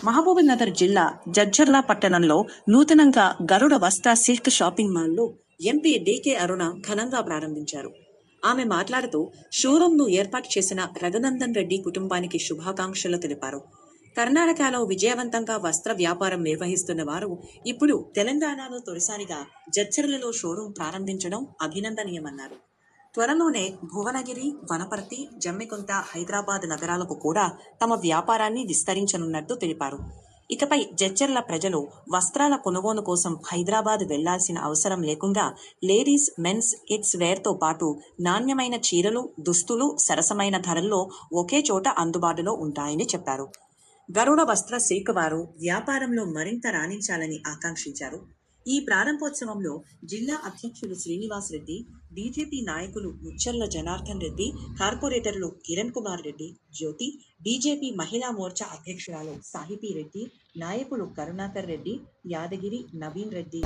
మహబూబ్నగర్ జిల్లా జడ్చర్ల పట్టణంలో నూతనంగా Garuda Vastra silk shopping mall MP DK Aruna ఘనంగా ప్రారంభించారు. ఆమె మాట్లాడుతూ షోరూంను ఏర్పాటు చేసిన రఘునందన్ రెడ్డి కుటుంబానికి శుభాకాంక్షలు తెలిపారు. కర్ణాటకలో విజయవంతంగా వస్త్ర వ్యాపారం నిర్వహిస్తున్న వారు ఇప్పుడు తెలంగాణలో తొలిసారిగా జడ్చర్లలో షోరూం ప్రారంభించడం అభినందనీయమన్నారు. త్వరలోనే భువనగిరి, వనపర్తి, జమ్మికుంట, హైదరాబాద్ నగరాలకు కూడా తమ వ్యాపారాన్ని విస్తరించనున్నట్టు తెలిపారు. ఇకపై జడ్చర్ల ప్రజలు వస్త్రాల కొనుగోలు కోసం హైదరాబాద్ వెళ్లాల్సిన అవసరం లేకుండా లేడీస్, మెన్స్, కిడ్స్ వేర్తో పాటు నాణ్యమైన చీరలు, దుస్తులు సరసమైన ధరల్లో ఒకే చోట అందుబాటులో ఉంటాయని చెప్పారు. గరుడ వస్త్ర సిల్క్ వారు వ్యాపారంలో మరింత రాణించాలని ఆకాంక్షించారు. ఈ ప్రారంభోత్సవంలో జిల్లా అధ్యక్షులు శ్రీనివాస్ రెడ్డి, బీజేపీ నాయకులు ముచ్చర్ల జనార్దన్ రెడ్డి, కార్పొరేటర్లు కిరణ్ కుమార్ రెడ్డి, జ్యోతి, బీజేపీ మహిళా మోర్చా అధ్యక్షురాలు సాహితీ రెడ్డి, నాయకులు Karunakar Reddy, Yadagiri, Naveen Reddy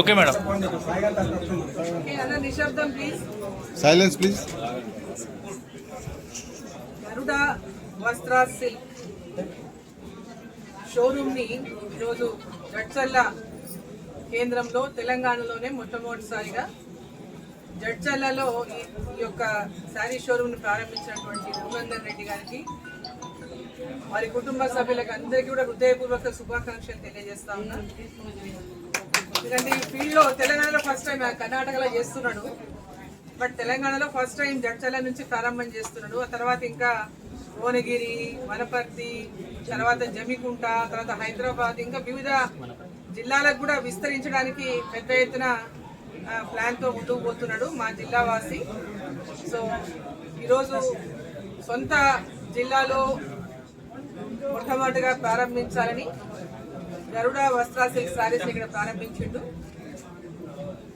okay madam, silence please. Garuda Vastra silk showroom ని ఈరోజు జడ్చర్ల కేంద్రంలో తెలంగాణలోనే మొట్టమొదటిసారిగా జడ్చర్లలో ఈ యొక్క శారీ షోరూమ్ ని ప్రారంభించినటువంటి రఘునందన్ రెడ్డి గారికి, వారి కుటుంబ సభ్యులకు అందరికీ కూడా హృదయపూర్వక శుభాకాంక్షలు తెలియజేస్తా ఉన్నా. ఎందుకంటే ఈ ఫీల్డ్ లో తెలంగాణలో ఫస్ట్ టైం, కర్ణాటకలో చేస్తున్నాడు, బట్ తెలంగాణలో ఫస్ట్ టైం జడ్చర్ల నుంచి ప్రారంభం చేస్తున్నాడు. ఆ తర్వాత ఇంకా భువనగిరి, వనపర్తి, తర్వాత జమ్మికుంట, తర్వాత హైదరాబాద్, ఇంకా వివిధ జిల్లాలకు కూడా విస్తరించడానికి పెద్ద ఎత్తున ప్లాన్తో ముందుకు పోతున్నాడు మా జిల్లా వాసి. సో ఈరోజు సొంత జిల్లాలో మొట్టమొదటిగా ప్రారంభించాలని గరుడ వస్త్ర సిల్క్ సారీస్ ఇక్కడ ప్రారంభించిండు.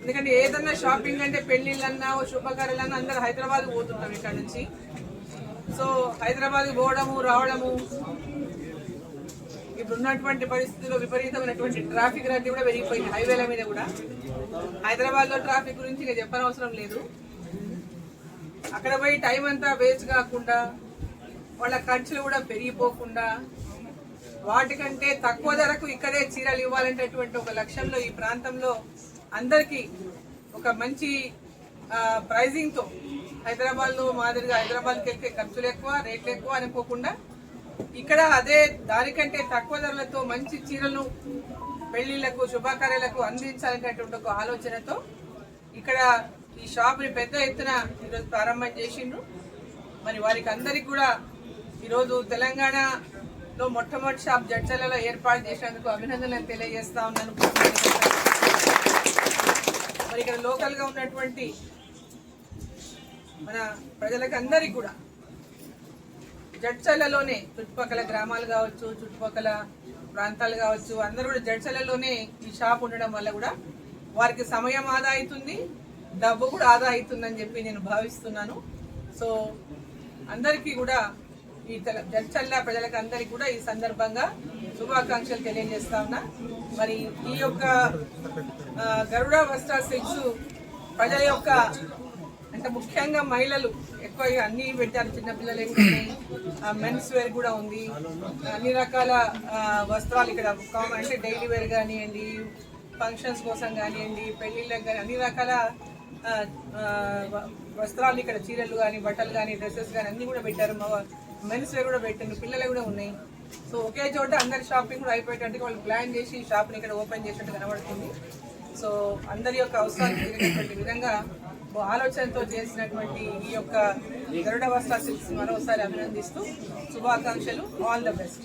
ఎందుకంటే ఏదన్నా షాపింగ్ అంటే పెళ్లిళ్ళన్నా, శుభకార్యాలన్నా అందరూ హైదరాబాద్ పోతుంటాం ఇక్కడ నుంచి. సో హైదరాబాద్ పోవడము, రావడము, ఇప్పుడు ఉన్నటువంటి పరిస్థితుల్లో విపరీతమైనటువంటి ట్రాఫిక్ రద్దీ కూడా పెరిగిపోయింది. హైవేల మీద కూడా హైదరాబాద్ లో ట్రాఫిక్ గురించి ఇంకా చెప్పనవసరం లేదు. అక్కడ పోయి టైం అంతా వేస్ట్ కాకుండా, వాళ్ళ ఖర్చులు కూడా పెరిగిపోకుండా, వాటికంటే తక్కువ ధరకు ఇక్కడే చీరలు ఇవ్వాలనేటటువంటి ఒక లక్ష్యంలో ఈ ప్రాంతంలో అందరికీ ఒక మంచి ప్రైజింగ్ తో, హైదరాబాద్ లో మాదిరిగా హైదరాబాద్కి వెళ్తే ఖర్చులు ఎక్కువ, రేట్లు ఎక్కువ అనుకోకుండా ఇక్కడ అదే దానికంటే తక్కువ ధరలతో మంచి చీరలు పెళ్లిళ్లకు, శుభకార్యాలకు అందించాలనేటువంటి ఒక ఆలోచనతో ఇక్కడ ఈ షాప్ ని పెద్ద ఎత్తున ఈరోజు ప్రారంభం చేసిండ్రు. మరి వారికి అందరికి కూడా ఈరోజు తెలంగాణలో మొట్టమొదటి షాప్ జడ్చర్లలో ఏర్పాటు చేసినందుకు అభినందనలు తెలియజేస్తా ఉన్నాను. మరి ఇక్కడ లోకల్ గా ఉన్నటువంటి మన ప్రజలకు అందరికీ కూడా జడ్చర్లలోనే, చుట్టుపక్కల గ్రామాలు కావచ్చు, చుట్టుపక్కల ప్రాంతాలు కావచ్చు, అందరూ కూడా జడ్చర్లలోనే ఈ షాప్ ఉండడం వల్ల కూడా వారికి సమయం ఆదా అవుతుంది, డబ్బు కూడా ఆదా అవుతుందని చెప్పి నేను భావిస్తున్నాను. సో అందరికీ కూడా ఈ జడ్చర్ల ప్రజలకు అందరికీ కూడా ఈ సందర్భంగా శుభాకాంక్షలు తెలియజేస్తా ఉన్నా. మరి ఈ యొక్క గరుడ వస్త్ర సిల్క్స్ ప్రజల యొక్క, అంటే అంటే ముఖ్యంగా మహిళలు ఎక్కువ అన్ని పెట్టారు. చిన్నపిల్లలు మెన్స్ వేర్ కూడా ఉంది. అన్ని రకాల వస్త్రాలు ఇక్కడ కామన్, అంటే డైలీ వేర్ కానివ్వండి, ఫంక్షన్స్ కోసం కానివ్వండి, పెళ్లిళ్ళకి కానీ అన్ని రకాల వస్త్రాలు ఇక్కడ, చీరలు కానీ, బట్టలు కానీ, డ్రెస్సెస్ కానీ అన్ని కూడా పెట్టారు. మెన్స్ వేర్ కూడా పెట్టారు, పిల్లలు కూడా ఉన్నాయి. సో ఒకే చోట అందరి షాపింగ్ కూడా అయిపోయేటట్టుగా వాళ్ళు ప్లాన్ చేసి షాప్ని ఇక్కడ ఓపెన్ చేసినట్టు కనబడుతుంది. సో అందరి యొక్క అవసరాలు తీరినటువంటి విధంగా ఆలోచనతో చేసినటువంటి ఈ యొక్క గరుడ వస్త్ర సిల్క్స్ మరోసారి అభినందిస్తూ శుభాకాంక్షలు. All the best.